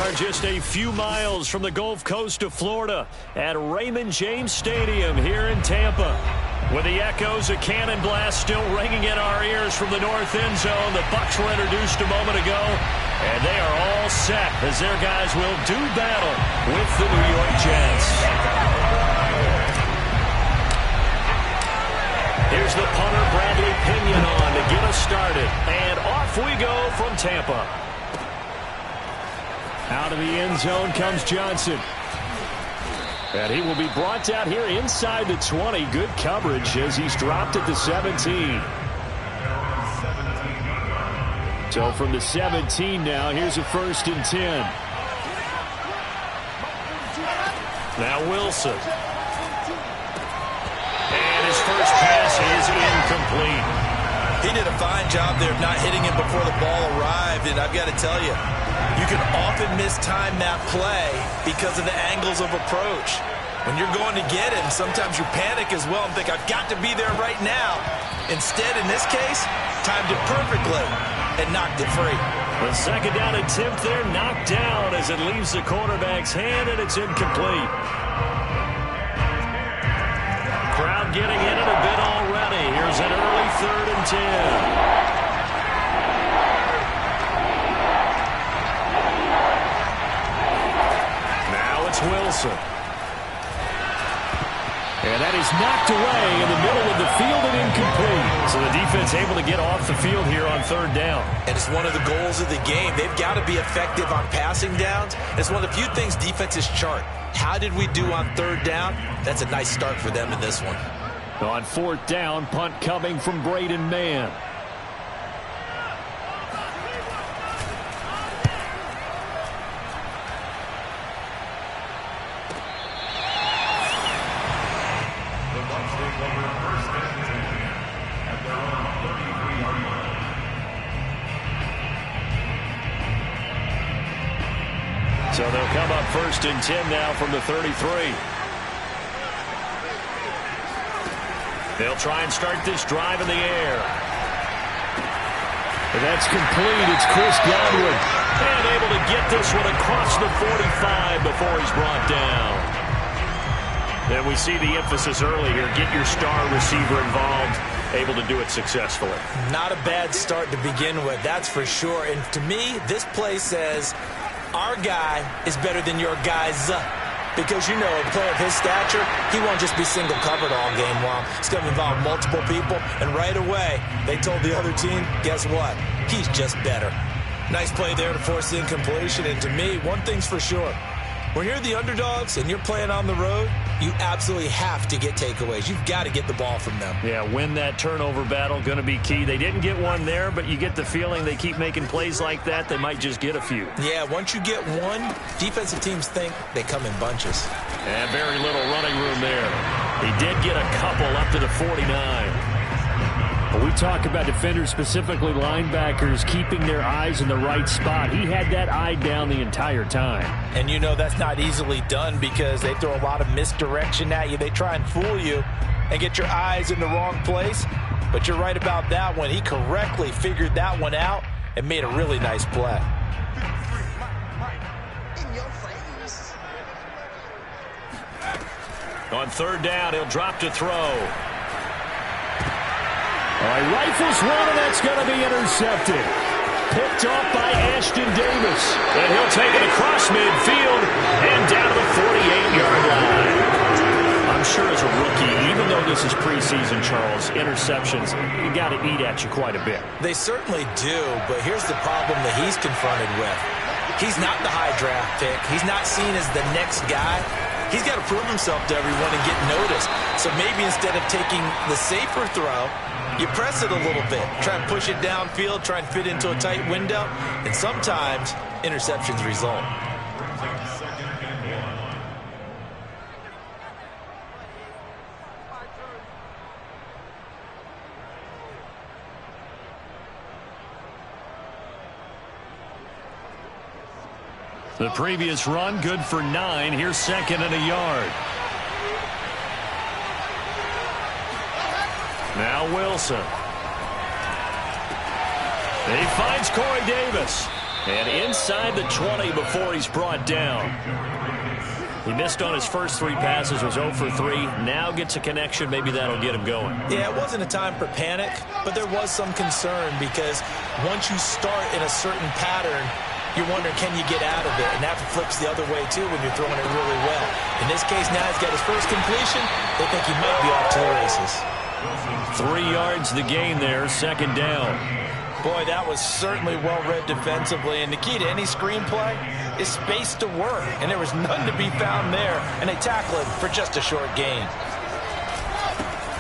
are just a few miles from the Gulf Coast of Florida at Raymond James Stadium here in Tampa. With the echoes of cannon blast still ringing in our ears from the north end zone, the Bucs were introduced a moment ago, and they are all set as their guys will do battle with the New York Jets. Here's the punter, Bradley Pinion, on to get us started, and off we go from Tampa. Out of the end zone comes Johnson. And he will be brought down here inside the 20. Good coverage as he's dropped at the 17. So from the 17 now, here's a 1st and 10. Now Wilson. And his first pass is incomplete. He did a fine job there of not hitting him before the ball arrived. And I've got to tell you, you can often mistime that play because of the angles of approach. When you're going to get him, sometimes you panic as well and think, I've got to be there right now. Instead, in this case, timed it perfectly and knocked it free. The second down attempt there knocked down as it leaves the quarterback's hand, and it's incomplete. Crowd getting in it a bit already. Here's an early 3rd and 10. Wilson. And that is knocked away in the middle of the field and incomplete. So the defense able to get off the field here on 3rd down. And it's one of the goals of the game. They've got to be effective on passing downs. It's one of the few things defenses chart. How did we do on 3rd down? That's a nice start for them in this one. On 4th down, punt coming from Braden Mann. So they'll come up 1st and 10 now from the 33. They'll try and start this drive in the air. And that's complete. It's Chris Godwin. And able to get this one across the 45 before he's brought down. And we see the emphasis early here. Get your star receiver involved. Able to do it successfully. Not a bad start to begin with, that's for sure. And to me, this play says our guy is better than your guys. Because, you know, a player of his stature, he won't just be single covered all game long. It's going to involve multiple people. And right away, they told the other team, guess what? He's just better. Nice play there to force the incompletion. And to me, one thing's for sure. When you're the underdogs and you're playing on the road, you absolutely have to get takeaways. You've got to get the ball from them. Yeah, win that turnover battle, going to be key. They didn't get one there, but you get the feeling they keep making plays like that, they might just get a few. Yeah, once you get one, defensive teams think they come in bunches. And very little running room there. He did get a couple up to the 49. But we talk about defenders, specifically linebackers, keeping their eyes in the right spot. He had that eye down the entire time. And you know that's not easily done because they throw a lot of misdirection at you. They try and fool you and get your eyes in the wrong place. But you're right about that one. He correctly figured that one out and made a really nice play. On 3rd down, he'll drop to throw. All right, rifles one, and that's going to be intercepted. Picked off by Ashton Davis. And he'll take it across midfield and down to the 48-yard line. I'm sure as a rookie, even though this is preseason, Charles, interceptions, you got to eat at you quite a bit. They certainly do, but here's the problem that he's confronted with. He's not the high draft pick. He's not seen as the next guy. He's got to prove himself to everyone and get noticed. So maybe instead of taking the safer throw, you press it a little bit. Try and push it downfield, try and fit into a tight window, and sometimes interceptions result. The previous run, good for 9. Here's 2nd and a yard. Now Wilson. He finds Corey Davis. And inside the 20 before he's brought down. He missed on his first 3 passes, was 0 for 3. Now gets a connection. Maybe that'll get him going. Yeah, it wasn't a time for panic, but there was some concern because once you start in a certain pattern, you're wondering, can you get out of it? And that flips the other way, too, when you're throwing it really well. In this case, now he's got his first completion. They think he might be off to the races. 3 yards the gain there, second down. Boy, that was certainly well-read defensively. And the key to any screenplay is space to work. And there was none to be found there. And they tackle him for just a short gain.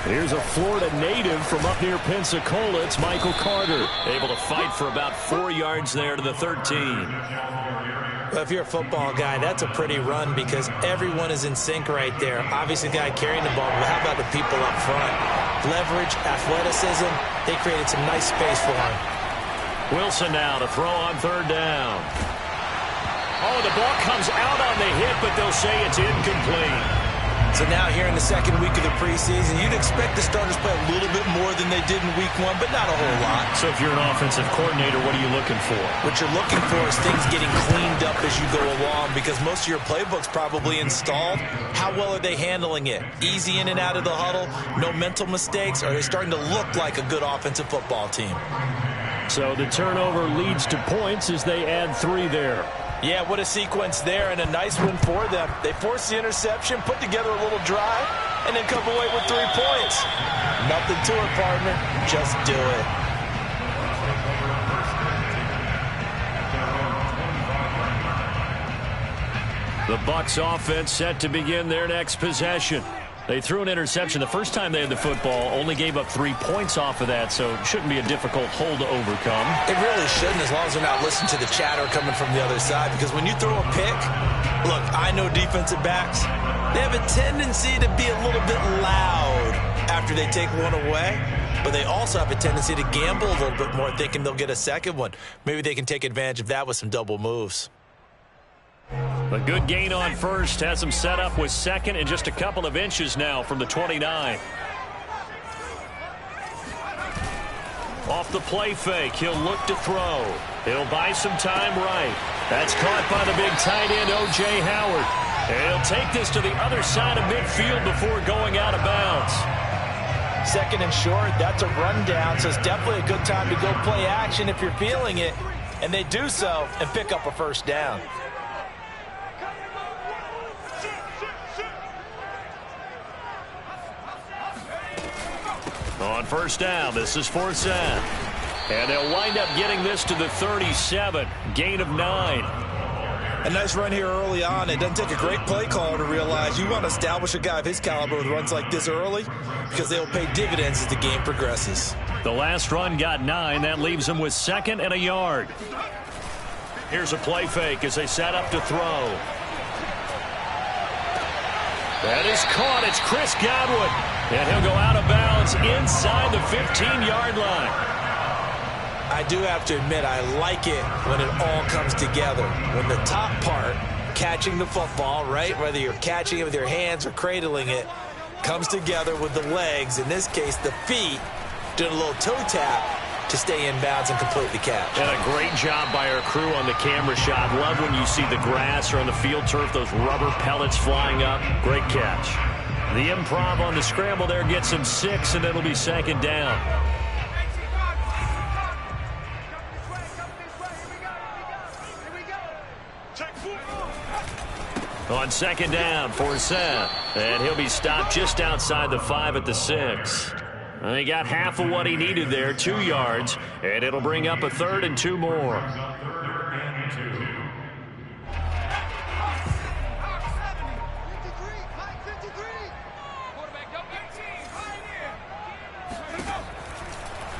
Here's a Florida native from up near Pensacola. It's Michael Carter. Able to fight for about 4 yards there to the 13. Well, if you're a football guy, that's a pretty run because everyone is in sync right there. Obviously, the guy carrying the ball, but how about the people up front? Leverage, athleticism, they created some nice space for him. Wilson now to throw on third down. Oh, the ball comes out on the hit, but they'll say it's incomplete. So now here in the second week of the preseason, you'd expect the starters play a little bit more than they did in week 1, but not a whole lot. So if you're an offensive coordinator, what are you looking for? What you're looking for is things getting cleaned up as you go along because most of your playbook's probably installed. How well are they handling it? Easy in and out of the huddle? No mental mistakes? Are they starting to look like a good offensive football team? So the turnover leads to points as they add 3 there. Yeah, what a sequence there, and a nice win for them. They forced the interception, put together a little drive, and then come away with 3 points. Nothing to it, partner. Just do it. The Bucs offense set to begin their next possession. They threw an interception the first time they had the football, only gave up 3 points off of that, so it shouldn't be a difficult hole to overcome. It really shouldn't, as long as they're not listening to the chatter coming from the other side, because when you throw a pick, look, I know defensive backs, they have a tendency to be a little bit loud after they take one away, but they also have a tendency to gamble a little bit more, thinking they'll get a second one. Maybe they can take advantage of that with some double moves. A good gain on first has him set up with second and just a couple of inches now from the 29. Off the play fake, he'll look to throw. He'll buy some time right. That's caught by the big tight end, O.J. Howard. And he'll take this to the other side of midfield before going out of bounds. Second and short, that's a rundown, so it's definitely a good time to go play action if you're feeling it. And they do so and pick up a first down. On first down, this is Forsett. And they'll wind up getting this to the 37. Gain of 9. A nice run here early on. It doesn't take a great play caller to realize you want to establish a guy of his caliber with runs like this early because they'll pay dividends as the game progresses. The last run got 9. That leaves him with second and a yard. Here's a play fake as they set up to throw. That is caught. It's Chris Godwin. And he'll go out of bounds inside the 15-yard line. I do have to admit, I like it when it all comes together. When the top part, catching the football, right, whether you're catching it with your hands or cradling it, comes together with the legs, in this case the feet, doing a little toe tap to stay in bounds and complete the catch. And a great job by our crew on the camera shot. Love when you see the grass or on the field turf, those rubber pellets flying up. Great catch. The improv on the scramble there gets him 6, and it'll be second down. On second down, Forsett. And he'll be stopped just outside the 5 at the 6. And he got half of what he needed there, 2 yards. And it'll bring up a 3rd and 2 more.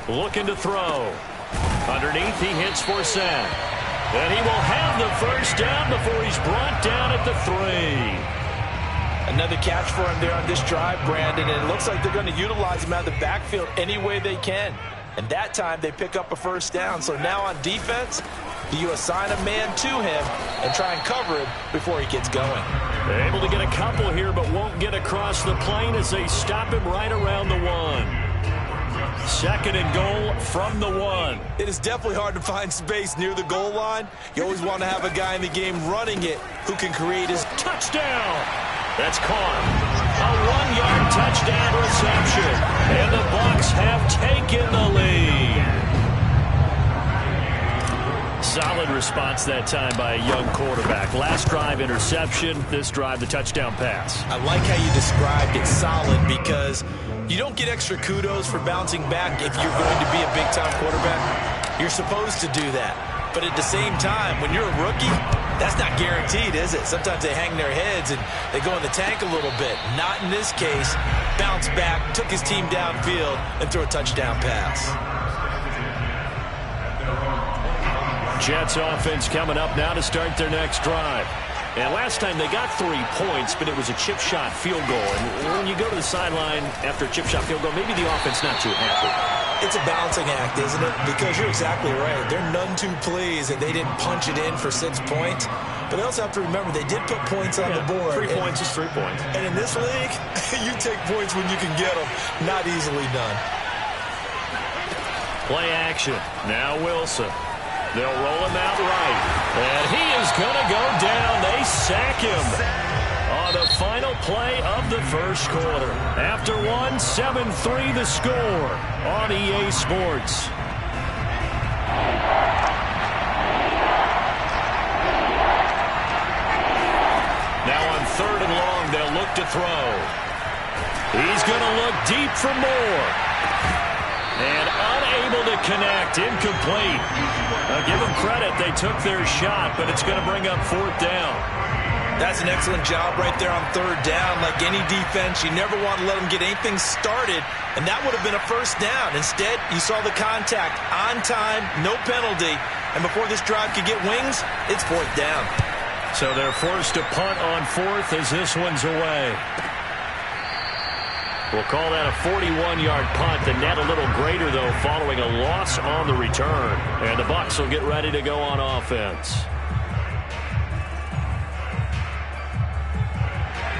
Looking to throw. Underneath, he hits Forsett. And he will have the first down before he's brought down at the 3. Another catch for him there on this drive, Brandon, and it looks like they're going to utilize him out of the backfield any way they can. And that time they pick up a first down. So now on defense, do you assign a man to him and try and cover him before he gets going? They're able to get a couple here, but won't get across the plane as they stop him right around the 1. 2nd and goal from the 1. It is definitely hard to find space near the goal line. You always want to have a guy in the game running it who can create his touchdown. That's caught. A 1-yard touchdown reception. And the Bucs have taken the lead. Solid response that time by a young quarterback. Last drive, interception. This drive, the touchdown pass. I like how you described it, solid, because you don't get extra kudos for bouncing back if you're going to be a big-time quarterback. You're supposed to do that. But at the same time, when you're a rookie, that's not guaranteed, is it? Sometimes they hang their heads and they go in the tank a little bit. Not in this case. Bounced back, took his team downfield, and threw a touchdown pass. Jets offense coming up now to start their next drive. And last time they got 3 points, but it was a chip shot field goal. And when you go to the sideline after a chip shot field goal, maybe the offense not too happy. It's a balancing act, isn't it? Because you're exactly right. They're none too pleased that they didn't punch it in for 6 points. But they also have to remember they did put points on the board. 3 points is 3 points. And in this league, you take points when you can get them. Not easily done. Play action. Now Wilson. They'll roll him out right. And he is going to go down. They sack him on the final play of the first quarter. After 7-3 the score on EA Sports. Now on 3rd and long, they'll look to throw. He's going to look deep for more. And unable to connect, incomplete. Now give them credit, they took their shot, but it's going to bring up 4th down. That's an excellent job right there on 3rd down. Like any defense, you never want to let them get anything started, and that would have been a 1st down. Instead, you saw the contact on time, no penalty, and before this drive could get wings, it's 4th down. So they're forced to punt on 4th as this one's away. We'll call that a 41-yard punt. The net a little greater, though, following a loss on the return. And the Bucs will get ready to go on offense.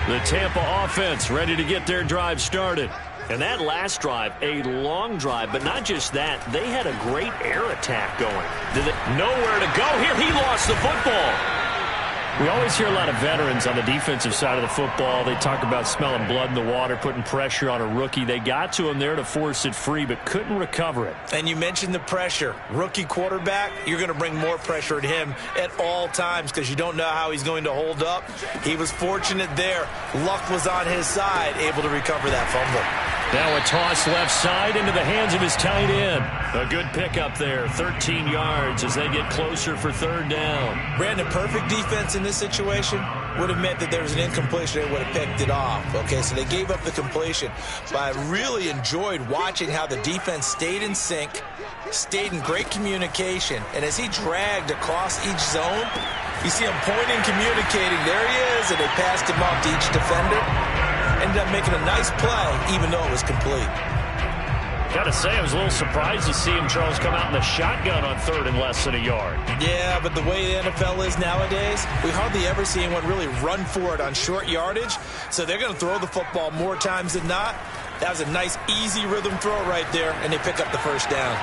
The Tampa offense ready to get their drive started. And that last drive, a long drive, but not just that. They had a great air attack going. Nowhere to go here. He lost the football. We always hear a lot of veterans on the defensive side of the football. They talk about smelling blood in the water, putting pressure on a rookie. They got to him there to force it free, but couldn't recover it. And you mentioned the pressure. Rookie quarterback, you're going to bring more pressure at him at all times because you don't know how he's going to hold up. He was fortunate there. Luck was on his side, able to recover that fumble. Now a toss left side into the hands of his tight end. A good pickup there, 13 yards as they get closer for 3rd down. Brandon, perfect defense in this situation would have meant that there was an incompletion. They would have picked it off. Okay, so they gave up the completion. But I really enjoyed watching how the defense stayed in sync, stayed in great communication, and as he dragged across each zone, you see him pointing, communicating. There he is, and they passed him off to each defender. Ended up making a nice play, even though it was complete. Got to say, I was a little surprised to see him, Charles, come out in the shotgun on 3rd and less than a yard. Yeah, but the way the NFL is nowadays, we hardly ever see anyone really run for it on short yardage. So they're going to throw the football more times than not. That was a nice, easy rhythm throw right there, and they pick up the 1st down.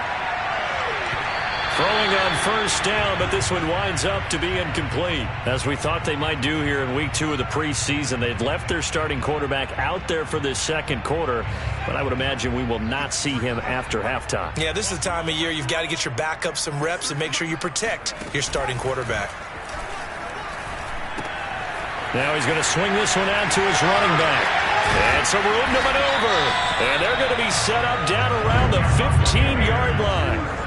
Throwing on 1st down, but this one winds up to be incomplete. As we thought they might do here in week 2 of the preseason, they'd left their starting quarterback out there for this 2nd quarter, but I would imagine we will not see him after halftime. Yeah, this is the time of year you've got to get your backup some reps and make sure you protect your starting quarterback. Now he's going to swing this one out to his running back. And some room to maneuver. And they're going to be set up down around the 15-yard line.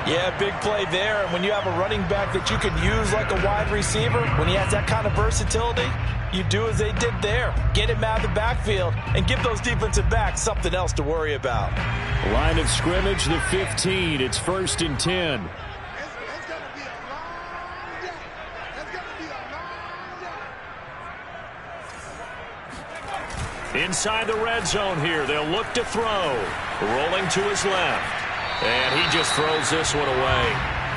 Yeah, big play there. And when you have a running back that you can use like a wide receiver, when he has that kind of versatility, you do as they did there. Get him out of the backfield and give those defensive backs something else to worry about. Line of scrimmage, the 15. It's 1st and 10. Inside the red zone here. They'll look to throw. Rolling to his left. And he just throws this one away.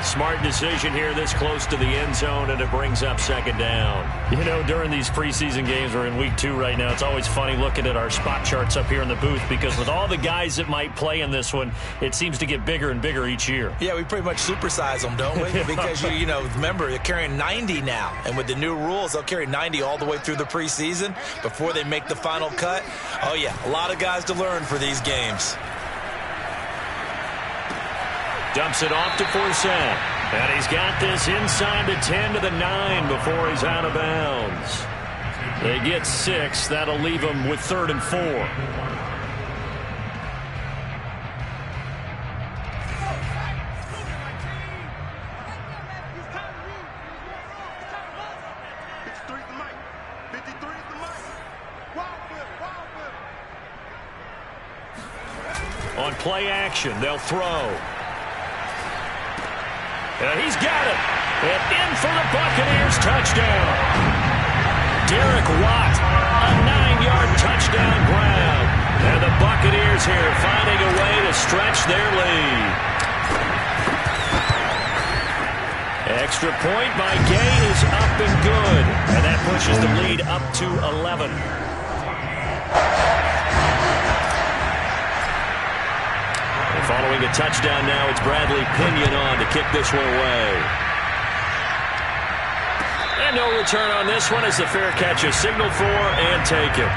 Smart decision here this close to the end zone, and it brings up second down. You know, during these preseason games, we're in week 2 right now, it's always funny looking at our spot charts up here in the booth because with all the guys that might play in this one, it seems to get bigger and bigger each year. Yeah, we pretty much supersize them, don't we? Because, you know, remember, they're carrying 90 now. And with the new rules, they'll carry 90 all the way through the preseason before they make the final cut. Oh, yeah, a lot of guys to learn for these games. Dumps it off to Forsett. And he's got this inside the 10 to the 9 before he's out of bounds. They get 6. That'll leave them with 3rd and 4. On play action, they'll throw. And he's got it. And in for the Buccaneers touchdown. Derek Watt, a 9-yard touchdown grab. And the Buccaneers here finding a way to stretch their lead. Extra point by Gay is up and good. And that pushes the lead up to 11. Following a touchdown now, it's Bradley Pinion on to kick this one away. And no return on this one as the fair catch is signaled for and taken.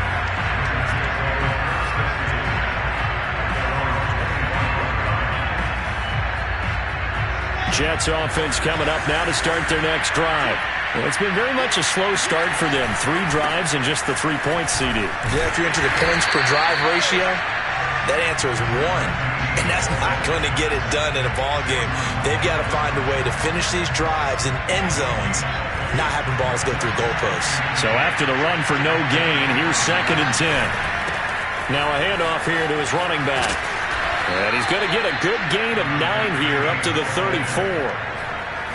Jets offense coming up now to start their next drive. Well, it's been very much a slow start for them. 3 drives and just the 3 points, CD. Yeah, if you're into the points per drive ratio, that answer is 1. And that's not going to get it done in a ball game. They've got to find a way to finish these drives in end zones, not having balls go through goalposts. So after the run for no gain, here's 2nd and 10. Now a handoff here to his running back. And he's going to get a good gain of 9 here up to the 34.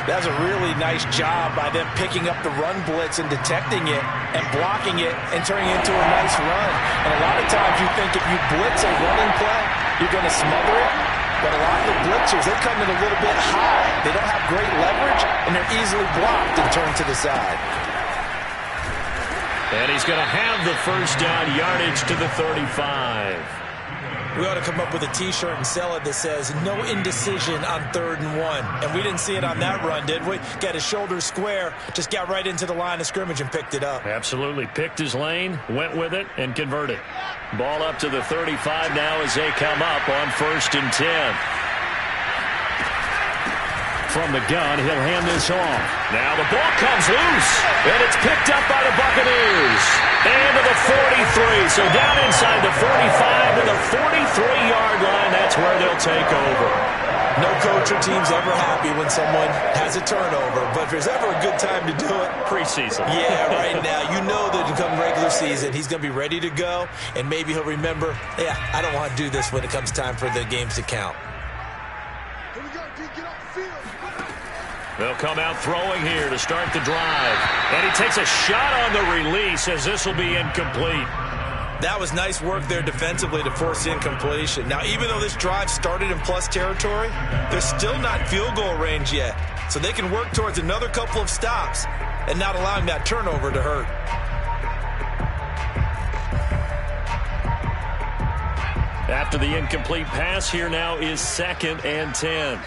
That's a really nice job by them picking up the run blitz and detecting it and blocking it and turning it into a nice run. And a lot of times you think if you blitz a running play, you're going to smother it. But a lot of the blitzers, they come in a little bit high. They don't have great leverage, and they're easily blocked and turned to the side. And he's going to have the first down yardage to the 35. We ought to come up with a T-shirt and sell it that says, no indecision on 3rd and 1. And we didn't see it on that run, did we? Got his shoulders square, just got right into the line of scrimmage and picked it up. Absolutely. Picked his lane, went with it, and converted. Ball up to the 35 now as they come up on 1st and 10. From the gun, he'll hand this off. Now the ball comes loose, and it's picked up by the Buccaneers. And to the 43, so down inside the 45 to the 43-yard line. That's where they'll take over. No coach or team's ever happy when someone has a turnover, but if there's ever a good time to do it, preseason. Yeah, right now. You know that come regular season, he's going to be ready to go, and maybe he'll remember, yeah, I don't want to do this when it comes time for the games to count. Here we go, D, get off the field. They'll come out throwing here to start the drive. And he takes a shot on the release as this will be incomplete. That was nice work there defensively to force the incompletion. Now, even though this drive started in plus territory, they're still not in field goal range yet. So they can work towards another couple of stops and not allowing that turnover to hurt. After the incomplete pass, here now is 2nd and 10.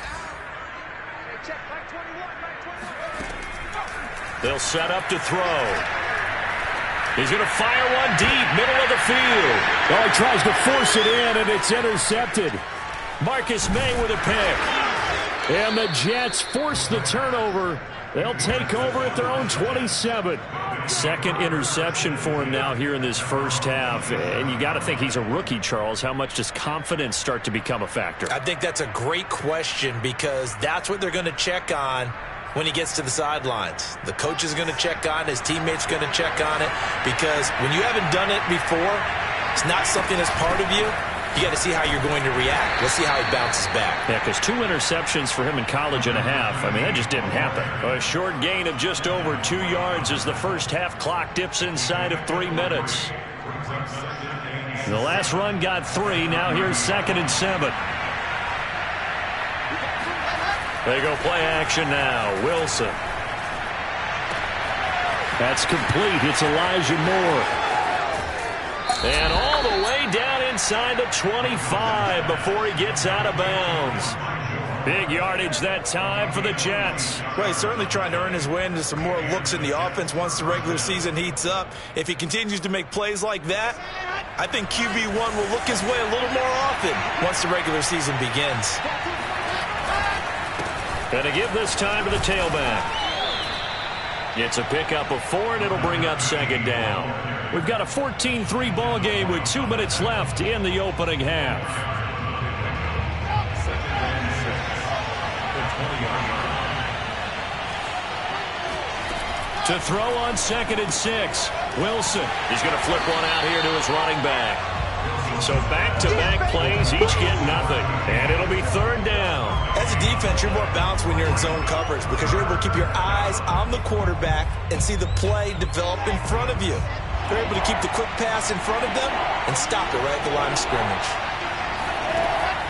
They'll set up to throw. He's going to fire one deep, middle of the field. Oh, he tries to force it in, and it's intercepted. Marcus May with a pick. And the Jets force the turnover. They'll take over at their own 27. 2nd interception for him now here in this first half. And you got to think he's a rookie, Charles. How much does confidence start to become a factor? I think that's a great question because that's what they're going to check on when he gets to the sidelines. The coach is going to check on it. His teammates are going to check on it because when you haven't done it before, it's not something that's part of you. You got to see how you're going to react. Let's see how he bounces back. Yeah, because 2 interceptions for him in college and a half. I mean, that just didn't happen. A short gain of just over 2 yards as the first half clock dips inside of 3 minutes. The last run got 3. Now here's 2nd and 7. They go play action now. Wilson. That's complete. It's Elijah Moore. And all the way down inside the 25 before he gets out of bounds. Big yardage that time for the Jets. Well, he's certainly trying to earn his way into some more looks in the offense once the regular season heats up. If he continues to make plays like that, I think QB1 will look his way a little more often once the regular season begins. Gonna give this time to the tailback. It's a pickup of 4, and it'll bring up second down. We've got a 14-3 ball game with 2 minutes left in the opening half. To throw on 2nd and 6. Wilson. He's going to flip one out here to his running back. So back-to-back plays, each get nothing. And it'll be 3rd down. As a defense, you're more balanced when you're in zone coverage because you're able to keep your eyes on the quarterback and see the play develop in front of you. You're able to keep the quick pass in front of them and stop it right at the line of scrimmage.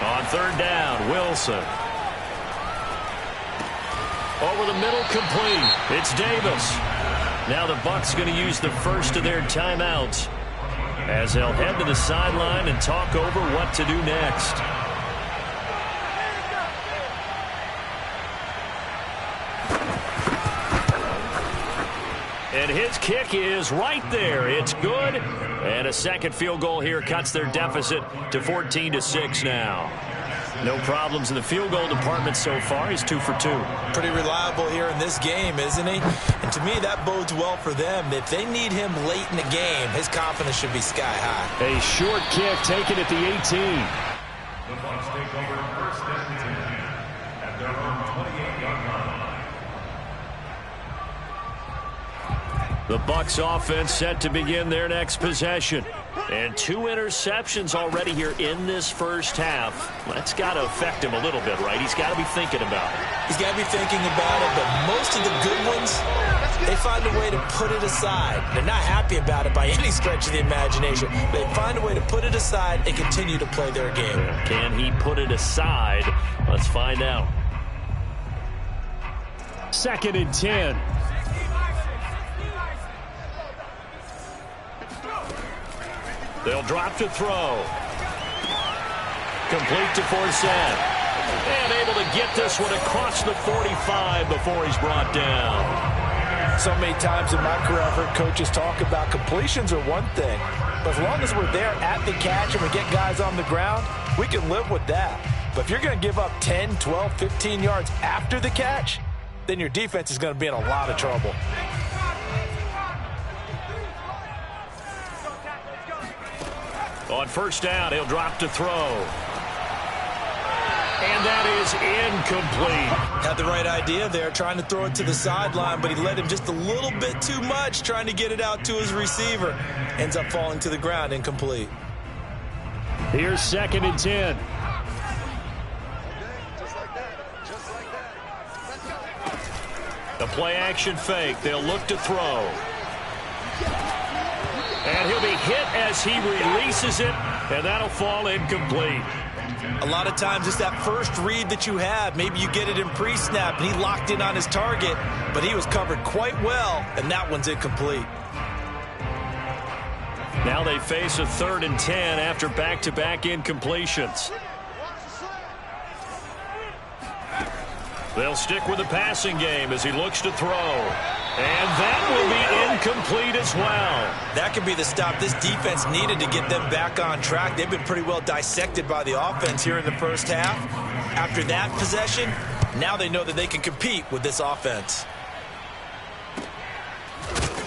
On 3rd down, Wilson. Over the middle, complete. It's Davis. Now the Bucs going to use the first of their timeouts as they'll head to the sideline and talk over what to do next. And his kick is right there. It's good. And a second field goal here cuts their deficit to 14-6 now. No problems in the field goal department so far. He's 2 for 2. Pretty reliable here in this game, isn't he? And to me, that bodes well for them. If they need him late in the game, his confidence should be sky high. A short kick taken at the 18. The Bucs take over 1st and 10 at their own 28-yard line. The Bucs offense set to begin their next possession. And 2 interceptions already here in this first half. That's got to affect him a little bit, right? He's got to be thinking about it. He's got to be thinking about it, but most of the good ones, they find a way to put it aside. They're not happy about it by any stretch of the imagination. They find a way to put it aside and continue to play their game. Can he put it aside? Let's find out. 2nd and 10. They'll drop to throw. Complete to Forsett. And able to get this one across the 45 before he's brought down. So many times in my career, I've heard coaches talk about completions are one thing. But as long as we're there at the catch and we get guys on the ground, we can live with that. But if you're going to give up 10, 12, 15 yards after the catch, then your defense is going to be in a lot of trouble. On 1st down, he'll drop to throw. And that is incomplete. Had the right idea there, trying to throw it to the sideline, but he led him just a little bit too much, trying to get it out to his receiver. Ends up falling to the ground, incomplete. Here's 2nd and 10. The play action fake. They'll look to throw. And he'll be hit as he releases it, and that'll fall incomplete. A lot of times it's that first read that you have. Maybe you get it in pre-snap, and he locked in on his target, but he was covered quite well, and that one's incomplete. Now they face a 3rd and 10 after back-to-back incompletions. They'll stick with the passing game as he looks to throw. And that will be incomplete as well. That could be the stop this defense needed to get them back on track. They've been pretty well dissected by the offense here in the first half. After that possession, now they know that they can compete with this offense.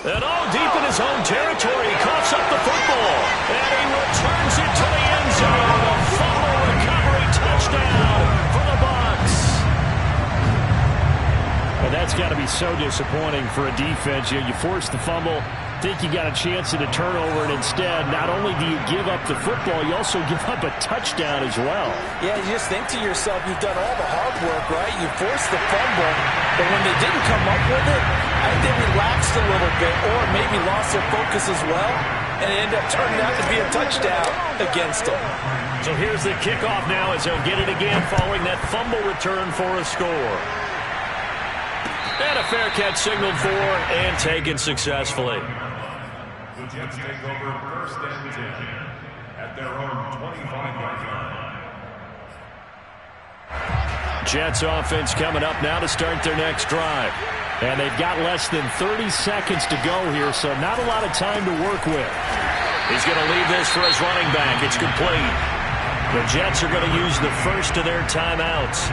And all deep in his own territory, he coughs up the football. And he returns it to the end zone. A fumble recovery touchdown for the Bucs. And that's got to be so disappointing for a defense. You force the fumble, think you got a chance at a turnover, and instead, not only do you give up the football, you also give up a touchdown as well. Yeah, you just think to yourself, you've done all the hard work, right? You forced the fumble, but when they didn't come up with it, I think they relaxed a little bit or maybe lost their focus as well, and it ended up turning out to be a touchdown against them. So here's the kickoff now as they'll get it again following that fumble return for a score. And a fair catch signaled for and taken successfully. The Jets take over first and 10 at their own 25-yard line. Jets offense coming up now to start their next drive. And they've got less than 30 seconds to go here, so not a lot of time to work with. He's going to leave this for his running back. It's complete. The Jets are going to use the first of their timeouts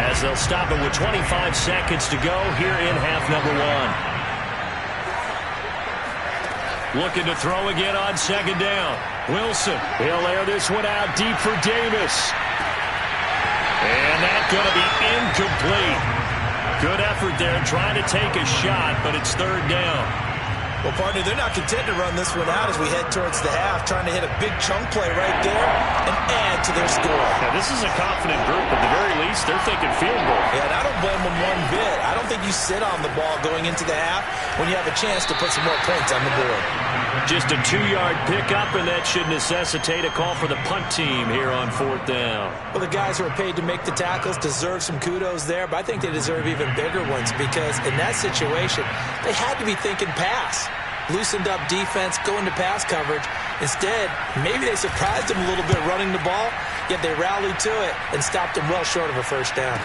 as they'll stop it with 25 seconds to go here in half number one. Looking to throw again on second down. Wilson. He'll air this one out deep for Davis. And that's going to be incomplete. Good effort there trying to take a shot, but it's third down. Well, partner, they're not content to run this one out as we head towards the half, trying to hit a big chunk play right there and add to their score. Now, this is a confident group. At the very least, they're thinking field goal. Yeah, and I don't blame them one bit. I don't think you sit on the ball going into the half when you have a chance to put some more points on the board. Just a 2-yard pickup, and that should necessitate a call for the punt team here on fourth down. Well, the guys who are paid to make the tackles deserve some kudos there, but I think they deserve even bigger ones because in that situation, they had to be thinking pass. Loosened up defense, go into pass coverage. Instead, maybe they surprised them a little bit running the ball, yet they rallied to it and stopped them well short of a first down.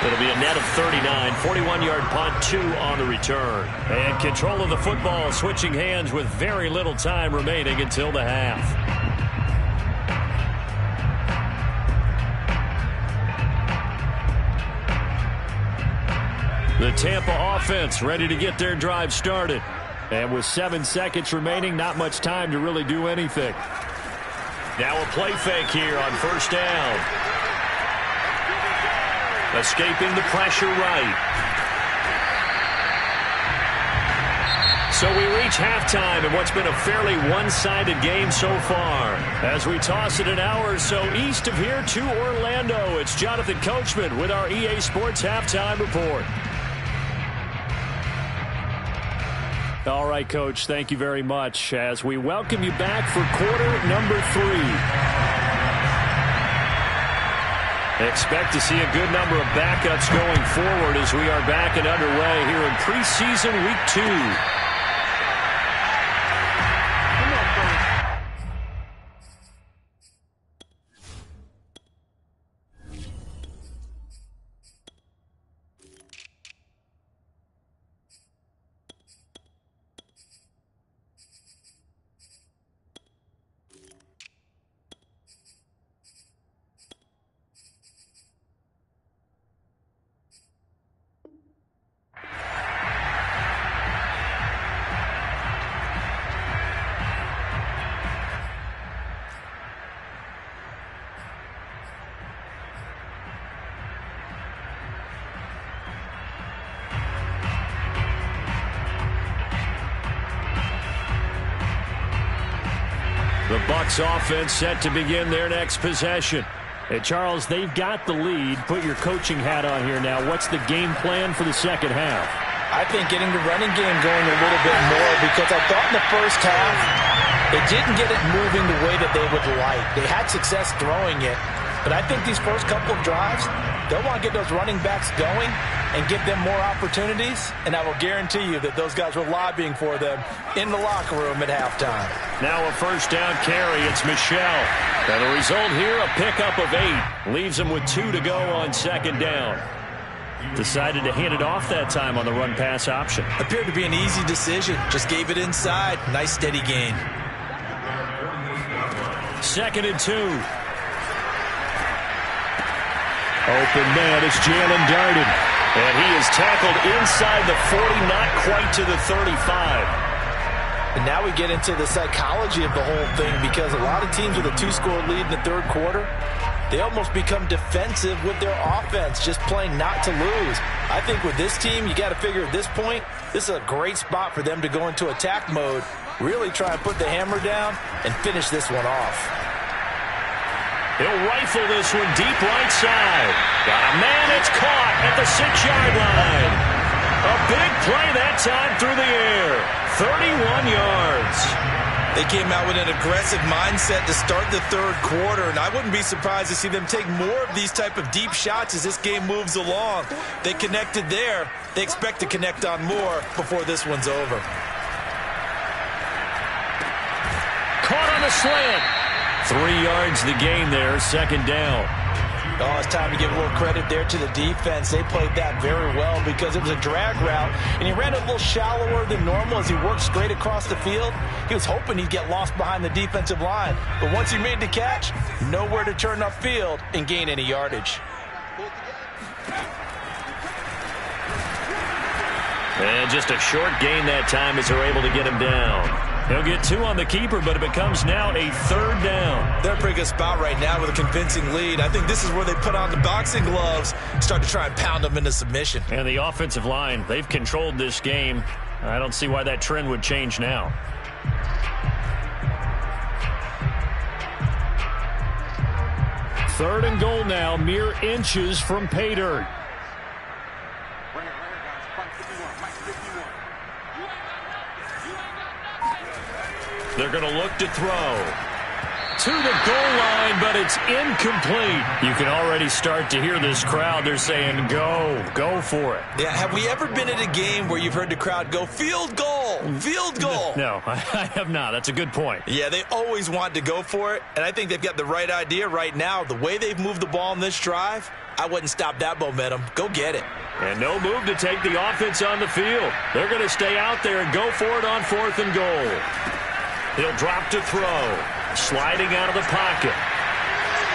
It'll be a net of 39, 41-yard punt, 2 on the return. And control of the football, switching hands with very little time remaining until the half. The Tampa offense ready to get their drive started. And with 7 seconds remaining, not much time to really do anything. Now a play fake here on first down. Escaping the pressure right. So we reach halftime in what's been a fairly one-sided game so far. As we toss it an hour or so east of here to Orlando, it's Jonathan Coachman with our EA Sports Halftime Report. All right, Coach, thank you very much as we welcome you back for quarter number 3. Expect to see a good number of backups going forward as we are back and underway here in preseason week 2. The Bucs offense set to begin their next possession. Hey, Charles, they've got the lead. Put your coaching hat on here now. What's the game plan for the second half? I think getting the running game going a little bit more because I thought in the first half they didn't get it moving the way that they would like. They had success throwing it, but I think these first couple of drives, they'll want to get those running backs going and give them more opportunities, and I will guarantee you that those guys were lobbying for them in the locker room at halftime. Now a first down carry. It's Michelle. And the result here, a pickup of 8. Leaves them with 2 to go on second down. Decided to hand it off that time on the run-pass option. Appeared to be an easy decision. Just gave it inside. Nice steady gain. Second and 2. Open man is Jalen Darden. And he is tackled inside the 40, not quite to the 35. And now we get into the psychology of the whole thing because a lot of teams with a 2-score lead in the third quarter, they almost become defensive with their offense, just playing not to lose. I think with this team, you got to figure at this point, this is a great spot for them to go into attack mode, really try and put the hammer down and finish this one off. He'll rifle this one deep right side. Got a man, it's caught at the 6-yard line. A big play that time through the air. 31 yards. They came out with an aggressive mindset to start the third quarter, and I wouldn't be surprised to see them take more of these type of deep shots as this game moves along. They connected there. They expect to connect on more before this one's over. Caught on the slant. 3 yards the gain there, second down. Oh, it's time to give a little credit there to the defense. They played that very well because it was a drag route, and he ran a little shallower than normal as he worked straight across the field. He was hoping he'd get lost behind the defensive line, but once he made the catch, nowhere to turn upfield and gain any yardage. And just a short gain that time as they're able to get him down. He'll get 2 on the keeper, but it becomes now a third down. They're in a pretty good spot right now with a convincing lead. I think this is where they put on the boxing gloves, start to try and pound them into submission. And the offensive line, they've controlled this game. I don't see why that trend would change now. Third and goal now, mere inches from pay dirt. They're going to look to throw. To the goal line, but it's incomplete. You can already start to hear this crowd. They're saying, go for it. Yeah, have we ever been at a game where you've heard the crowd go, field goal, field goal? No, I have not. That's a good point. Yeah, they always want to go for it, and I think they've got the right idea right now. The way they've moved the ball in this drive, I wouldn't stop that momentum. Go get it. And no move to take the offense on the field. They're going to stay out there and go for it on 4th and goal. He'll drop to throw. Sliding out of the pocket.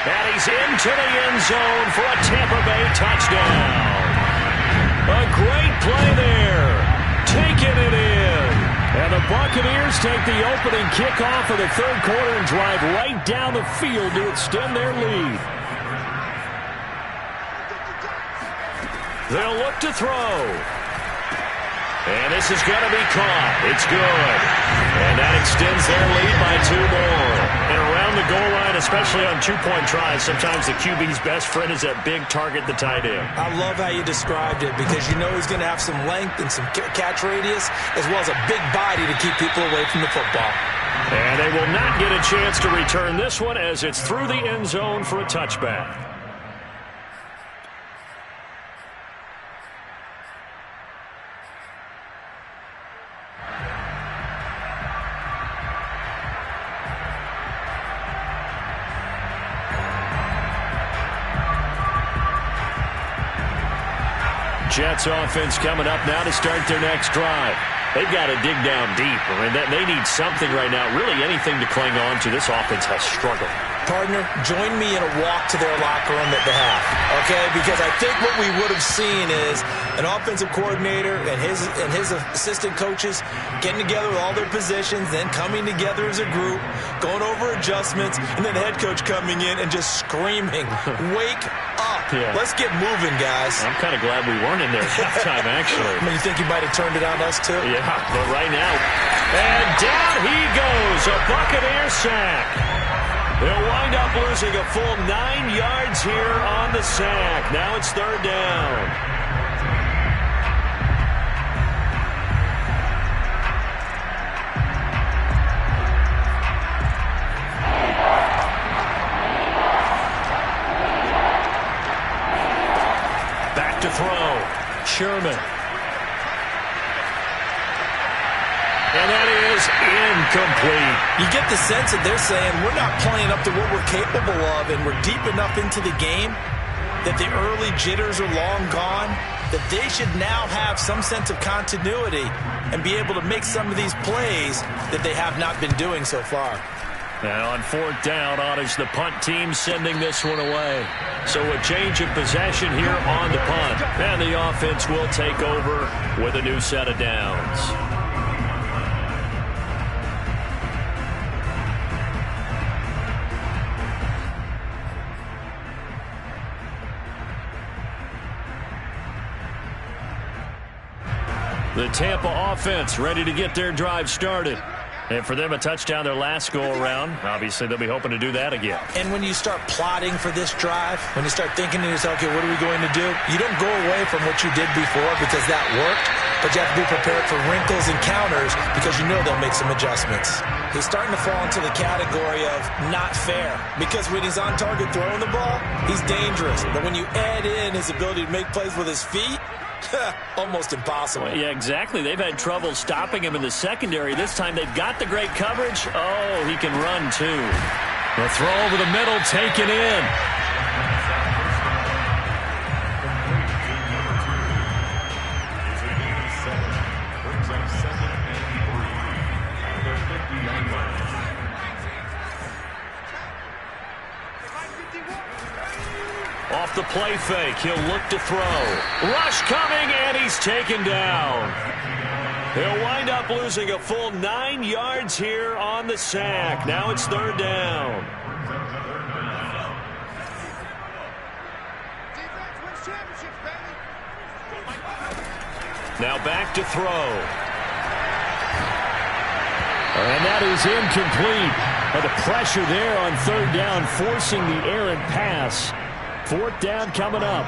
And he's into the end zone for a Tampa Bay touchdown. A great play there. Taking it in. And the Buccaneers take the opening kickoff of the third quarter and drive right down the field to extend their lead. They'll look to throw. And this is going to be caught. It's good. And that extends their lead by 2 more. And around the goal line, especially on 2-point tries, sometimes the QB's best friend is that big target, the tight end. I love how you described it because you know he's going to have some length and some catch radius as well as a big body to keep people away from the football. And they will not get a chance to return this one as it's through the end zone for a touchback. Jets offense coming up now to start their next drive. They've got to dig down deep. I mean, they need something right now, really anything to cling on to. This offense has struggled. Partner, join me in a walk to their locker room at the half, okay? Because I think what we would have seen is an offensive coordinator and his assistant coaches getting together with all their positions, then coming together as a group, going over adjustments, and then the head coach coming in and just screaming, wake up. Yeah. Let's get moving, guys. I'm kind of glad we weren't in there at halftime, actually. I mean, you think you might have turned it on us, too? Yeah, but right now. And down he goes, a Buccaneer sack. They'll wind up losing a full 9 yards here on the sack. Now it's third down. Back to throw. Sherman. And that is incomplete. You get the sense that they're saying we're not playing up to what we're capable of, and we're deep enough into the game that the early jitters are long gone, that they should now have some sense of continuity and be able to make some of these plays that they have not been doing so far. And on 4th down, honors the punt team sending this one away. So a change of possession here on the punt. And the offense will take over with a new set of downs. The Tampa offense ready to get their drive started. And for them, a touchdown their last go-around. Obviously, they'll be hoping to do that again. And when you start plotting for this drive, when you start thinking to yourself, okay, what are we going to do? You don't go away from what you did before because that worked, but you have to be prepared for wrinkles and counters because you know they'll make some adjustments. He's starting to fall into the category of not fair because when he's on target throwing the ball, he's dangerous. But when you add in his ability to make plays with his feet, almost impossible. Well, yeah, exactly. They've had trouble stopping him in the secondary. This time they've got the great coverage. Oh, he can run too. The throw over the middle, taken in. Off the play fake, he'll look to throw. Rush coming, and he's taken down. He'll wind up losing a full 9 yards here on the sack. Now it's third down. Now back to throw. And that is incomplete. But the pressure there on third down, forcing the errant pass. Fourth down coming up.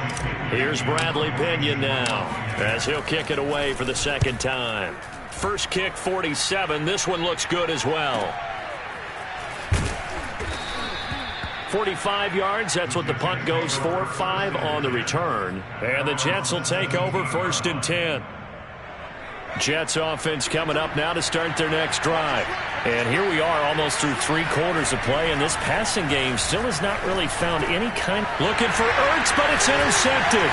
Here's Bradley Pinion now as he'll kick it away for the second time. First kick, 47. This one looks good as well. 45 yards, that's what the punt goes for. 5 on the return. And the Jets will take over first and 10. Jets offense coming up now to start their next drive. And here we are almost through 3 quarters of play, and this passing game still has not really found any kind. Looking for Ertz, but it's intercepted.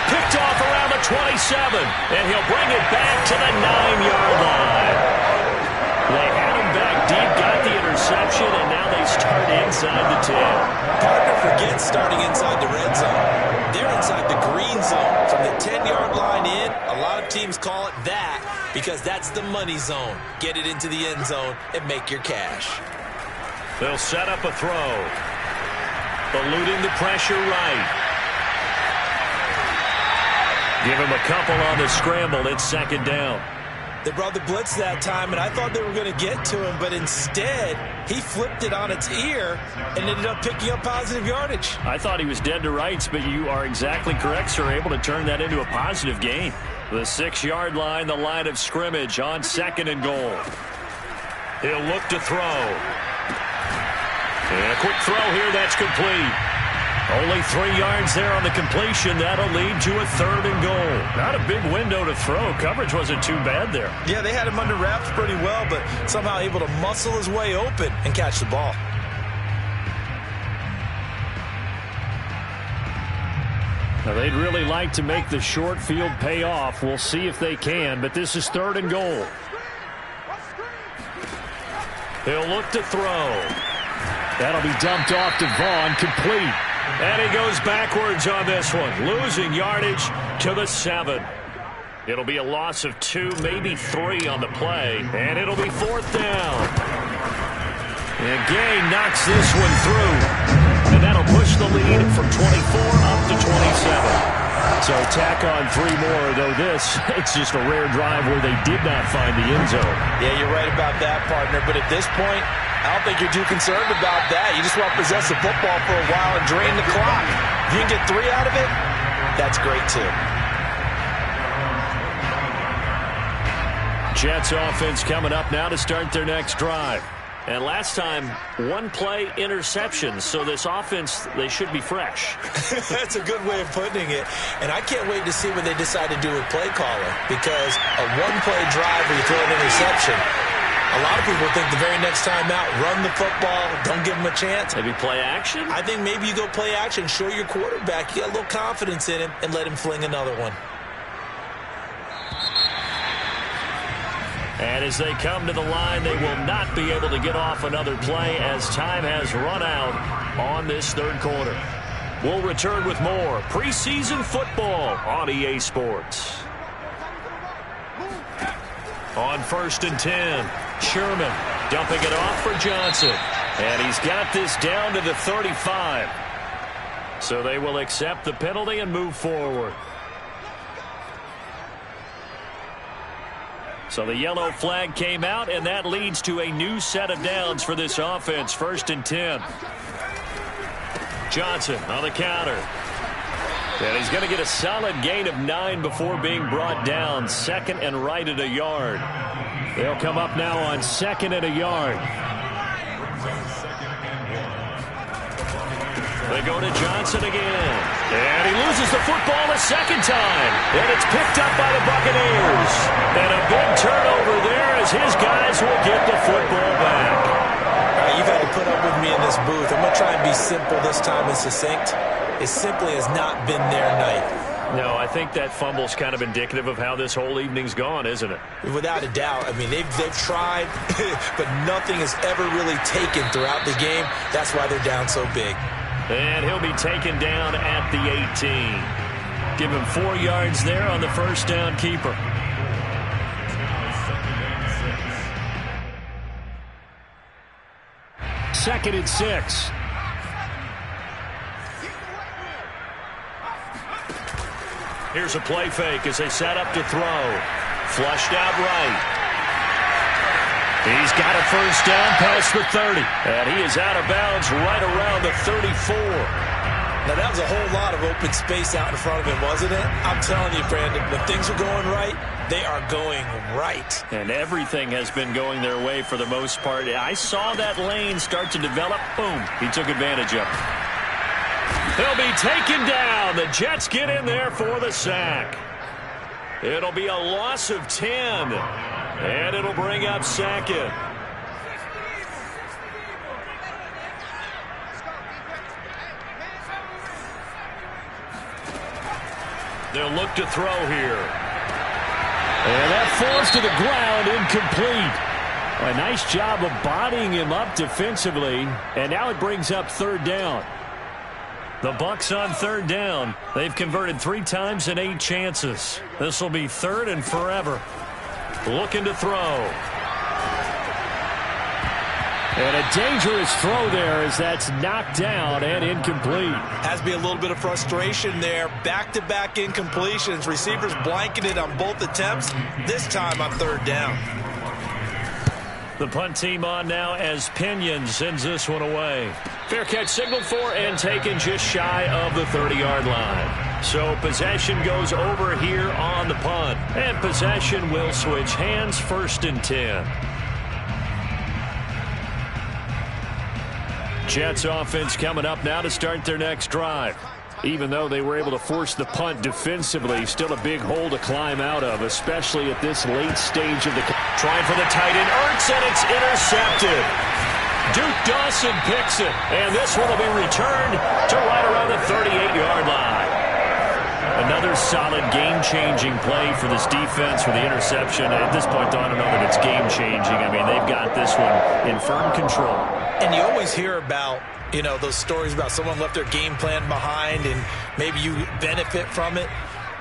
Picked off around the 27, and he'll bring it back to the 9-yard line. They had him back deep, got the interception, and now they start inside the 10. Partner forgets starting inside the red zone. They're inside the green zone. From the 10-yard line in, a lot of teams call it that because that's the money zone. Get it into the end zone and make your cash. They'll set up a throw. Eluding the pressure right. Give him a couple on the scramble. It's second down. They brought the blitz that time, and I thought they were going to get to him, but instead, he flipped it on its ear and ended up picking up positive yardage. I thought he was dead to rights, but you are exactly correct, sir. Able to turn that into a positive gain. The 6-yard line, the line of scrimmage on second and goal. He'll look to throw. And a quick throw here, that's complete. Only 3 yards there on the completion. That'll lead to a third and goal. Not a big window to throw. Coverage wasn't too bad there. Yeah, they had him under wraps pretty well, but somehow able to muscle his way open and catch the ball. Now, they'd really like to make the short field pay off. We'll see if they can, but this is third and goal. He'll look to throw. That'll be dumped off to Vaughn, complete. And he goes backwards on this one, losing yardage to the 7. It'll be a loss of 2, maybe 3 on the play, and it'll be fourth down. And Gay knocks this one through, and that'll push the lead from 24 up to 27. So tack on 3 more, though this, it's just a rare drive where they did not find the end zone. Yeah, you're right about that, partner, but at this point, I don't think you're too concerned about that. You just want to possess the football for a while and drain the clock. If you can get 3 out of it, that's great too. Jets offense coming up now to start their next drive. And last time, 1-play interception. So this offense, they should be fresh. That's a good way of putting it. And I can't wait to see what they decide to do with play calling. Because a 1-play drive where you throw an interception, a lot of people think the very next time out, run the football, don't give them a chance. Maybe play action? I think maybe you go play action, show your quarterback you got a little confidence in him, and let him fling another one. And as they come to the line, they will not be able to get off another play as time has run out on this third quarter. We'll return with more preseason football on EA Sports. On first and 10, Sherman dumping it off for Johnson. And he's got this down to the 35. So they will accept the penalty and move forward. So the yellow flag came out, and that leads to a new set of downs for this offense. 1st and 10. Johnson on the counter. And he's going to get a solid gain of 9 before being brought down. 2nd and right at a yard. They'll come up now on 2nd and a yard. They go to Johnson again. And he loses the football a second time. And it's picked up by the Buccaneers. And a big turnover there as his guys will get the football back. All right, you've had to put up with me in this booth. I'm going to try and be simple this time and succinct. It simply has not been their night. No, I think that fumble's kind of indicative of how this whole evening's gone, isn't it? Without a doubt. I mean, they've tried, but nothing has ever really taken throughout the game. That's why they're down so big. And he'll be taken down at the 18. Give him 4 yards there on the first down keeper. Second and 6. Here's a play fake as they set up to throw. Flushed out right. He's got a first down past the 30. And he is out of bounds right around the 34. Now, that was a whole lot of open space out in front of him, wasn't it? I'm telling you, Brandon, when things are going right, they are going right. And everything has been going their way for the most part. I saw that lane start to develop. Boom. He took advantage of it. He'll be taken down. The Jets get in there for the sack. It'll be a loss of 10. And it'll bring up 2nd. They'll look to throw here. And that falls to the ground, incomplete. A nice job of bodying him up defensively. And now it brings up 3rd down. The Bucs on 3rd down. They've converted 3 times in 8 chances. This will be 3rd and forever. Looking to throw. And a dangerous throw there as that's knocked down and incomplete. Has to be a little bit of frustration there. Back-to-back incompletions. Receivers blanketed on both attempts. This time on 3rd down. The punt team on now as Pinion sends this one away. Fair catch signaled for and taken just shy of the 30-yard line. So possession goes over here on the punt. And possession will switch hands. 1st and 10. Jets offense coming up now to start their next drive. Even though they were able to force the punt defensively, still a big hole to climb out of, especially at this late stage of the... Trying for the tight end, Ertz, and it's intercepted. Duke Dawson picks it, and this one will be returned to right around the 38-yard line. Another solid game-changing play for this defense for the interception. At this point, I don't know that it's game-changing. I mean, they've got this one in firm control. And you always hear about, you know, those stories about someone left their game plan behind and maybe you benefit from it.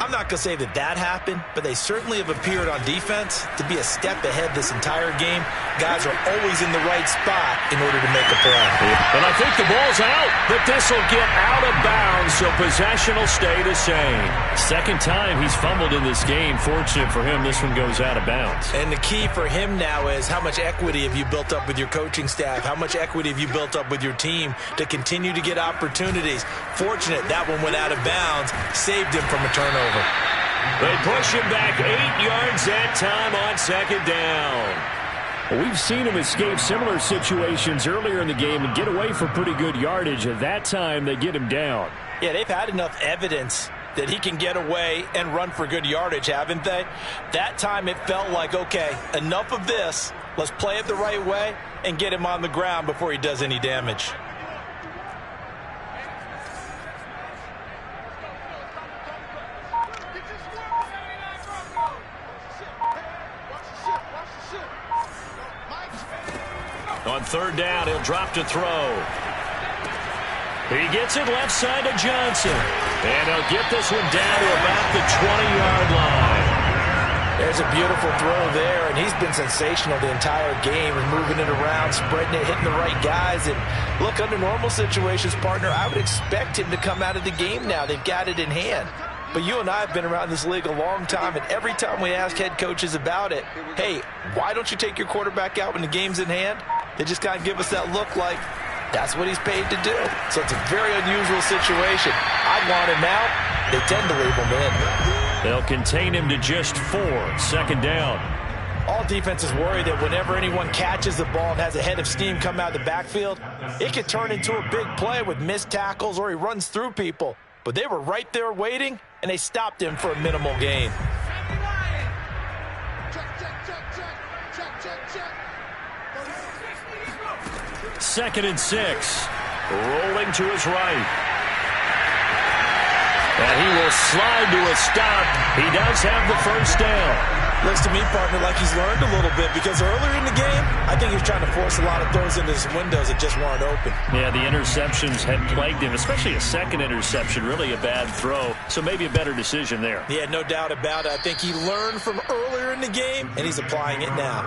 I'm not going to say that that happened, but they certainly have appeared on defense to be a step ahead this entire game. Guys are always in the right spot in order to make a play. And I think the ball's out, but this will get out of bounds, so possession will stay the same. 2nd time he's fumbled in this game. Fortunate for him, this one goes out of bounds. And the key for him now is how much equity have you built up with your coaching staff? How much equity have you built up with your team to continue to get opportunities? Fortunate that one went out of bounds, saved him from a turnover. They push him back 8 yards that time on 2nd down. We've seen him escape similar situations earlier in the game and get away for pretty good yardage. At that time, they get him down. Yeah, they've had enough evidence that he can get away and run for good yardage, haven't they? That time it felt like, okay, enough of this. Let's play it the right way and get him on the ground before he does any damage. On 3rd down, he'll drop to throw. He gets it left side to Johnson. And he'll get this one down to about the 20-yard line. There's a beautiful throw there, and he's been sensational the entire game and moving it around, spreading it, hitting the right guys. And look, under normal situations, partner, I would expect him to come out of the game now. They've got it in hand. But you and I have been around this league a long time, and every time we ask head coaches about it, hey, why don't you take your quarterback out when the game's in hand? They just kind of give us that look like that's what he's paid to do. So it's a very unusual situation. I'd want him out. They tend to leave him in. They'll contain him to just 4. 2nd down. All defenses worry that whenever anyone catches the ball and has a head of steam come out of the backfield, it could turn into a big play with missed tackles or he runs through people. But they were right there waiting, and they stopped him for a minimal gain. Second and 6. Rolling to his right. And he will slide to a stop. He does have the first down. Looks to me, partner, like he's learned a little bit because earlier in the game, I think he was trying to force a lot of throws into some windows that just weren't open. Yeah, the interceptions had plagued him, especially a second interception, really a bad throw. So maybe a better decision there. Yeah, no doubt about it. I think he learned from earlier in the game, and he's applying it now.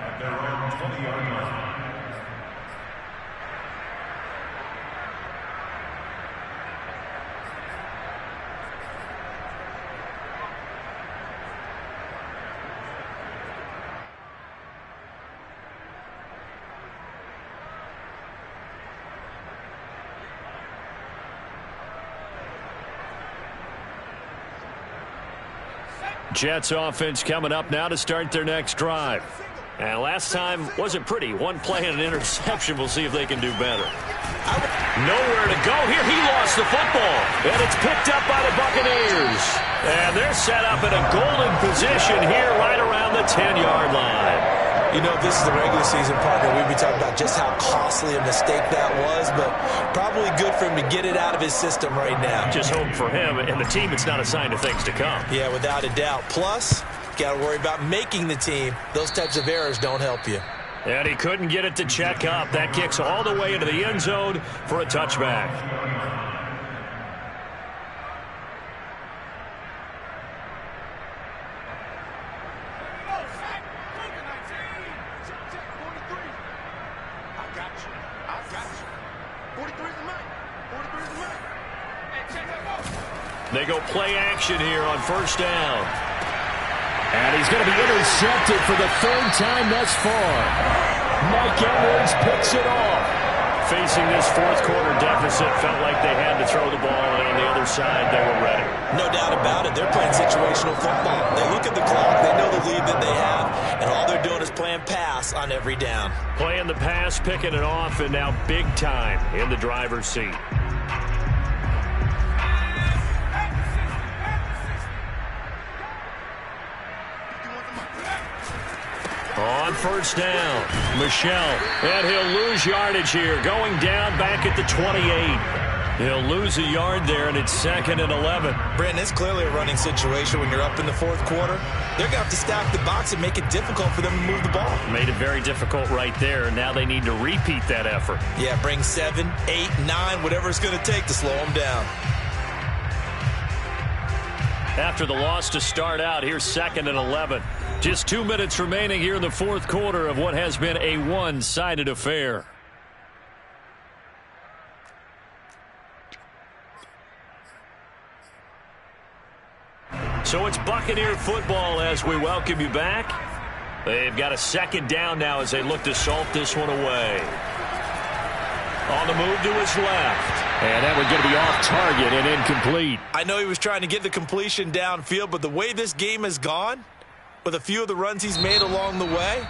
At their own 20-yard line. Jets offense coming up now to start their next drive. And last time wasn't pretty. One play and an interception. We'll see if they can do better. Nowhere to go here. He lost the football. And it's picked up by the Buccaneers. And they're set up in a golden position here right around the 10-yard line. You know, this is the regular season, partner. We'd be talking about just how costly a mistake that was, but probably good for him to get it out of his system right now. Just hope for him and the team it's not a sign of things to come. Yeah, without a doubt. Plus, got to worry about making the team. Those types of errors don't help you. And he couldn't get it to check up. That kicks all the way into the end zone for a touchback. They go play action here on first down. And he's going to be intercepted for the 3rd time thus far. Mike Edwards picks it off. Facing this 4th quarter deficit, felt like they had to throw the ball, and on the other side, they were ready. No doubt about it. They're playing situational football. They look at the clock. They know the lead that they have, and all they're doing is playing pass on every down. Playing the pass, picking it off, and now big time in the driver's seat. On first down, Michelle, and he'll lose yardage here, going down back at the 28. He'll lose a yard there, and it's 2nd and 11. Brandon, it's clearly a running situation when you're up in the 4th quarter. They're going to have to stack the box and make it difficult for them to move the ball. Made it very difficult right there, and now they need to repeat that effort. Yeah, bring 7, 8, 9, whatever it's going to take to slow them down. After the loss to start out, here's 2nd and 11. Just 2 minutes remaining here in the 4th quarter of what has been a one-sided affair. So it's Buccaneer football as we welcome you back. They've got a 2nd down now as they look to salt this one away. On the move to his left. And that would get to be off target and incomplete. I know he was trying to get the completion downfield, but the way this game has gone, with a few of the runs he's made along the way,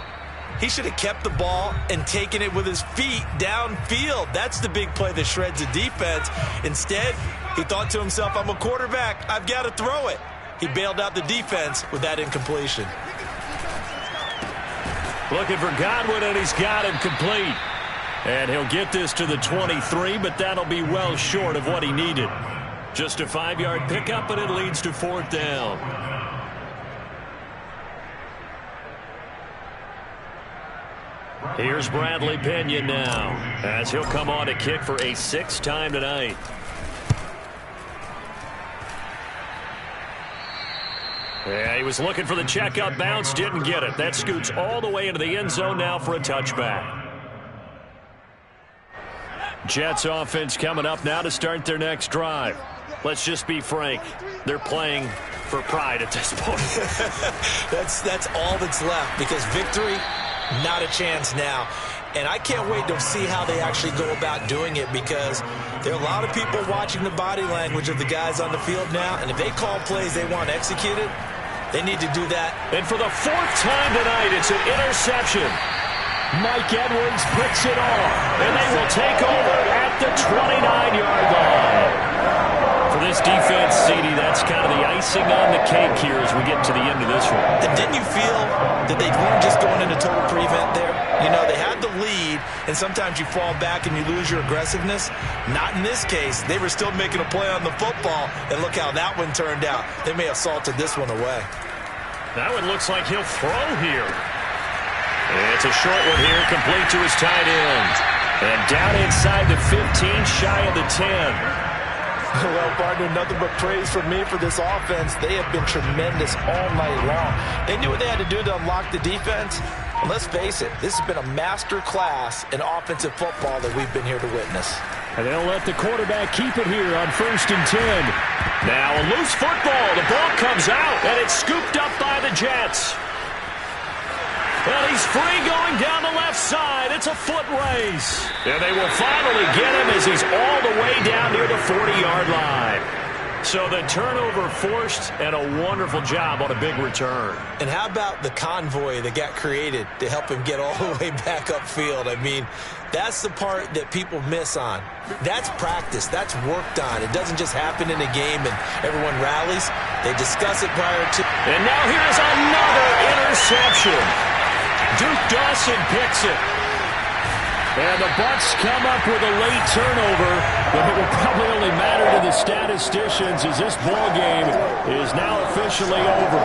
he should have kept the ball and taken it with his feet downfield. That's the big play that shreds the defense. Instead, he thought to himself, I'm a quarterback. I've got to throw it. He bailed out the defense with that incompletion. Looking for Godwin, and he's got him complete. And he'll get this to the 23, but that'll be well short of what he needed. Just a 5-yard pickup, and it leads to 4th down. Here's Bradley Pena now, as he'll come on to kick for a 6th time tonight. Yeah, he was looking for the checkup bounce, didn't get it. That scoots all the way into the end zone now for a touchback. Jets offense coming up now to start their next drive. let's just be frank, they're playing for pride at this point. That's all that's left, because victory, not a chance now. And I can't wait to see how they actually go about doing it, because there are a lot of people watching the body language of the guys on the field now, and if they call plays they want executed, they need to do that. And for the 4th time tonight, it's an interception. Mike Edwards picks it off, and they will take over at the 29-yard line. For this defense, CD, that's kind of the icing on the cake here as we get to the end of this one. And didn't you feel that they weren't just going into total prevent there? You know, they had the lead, and sometimes you fall back and you lose your aggressiveness. Not in this case. They were still making a play on the football, and look how that one turned out. They may have salted this one away. That one looks like he'll throw here. It's a short one here, complete to his tight end. And down inside the 15, shy of the 10. Well, partner, nothing but praise from me for this offense. They have been tremendous all night long. They knew what they had to do to unlock the defense. And let's face it, this has been a master class in offensive football that we've been here to witness. And they'll let the quarterback keep it here on 1st and 10. Now a loose football. The ball comes out, and it's scooped up by the Jets. Well, he's free going down the left side. It's a foot race. And they will finally get him as he's all the way down near the 40-yard line. So the turnover forced, and a wonderful job on a big return. And how about the convoy that got created to help him get all the way back upfield? I mean, that's the part that people miss on. That's practice. That's worked on. It doesn't just happen in a game and everyone rallies. They discuss it prior to. And now here's another interception. Duke Dawson picks it. And the Bucs come up with a late turnover, but it will probably only matter to the statisticians as this ball game is now officially over.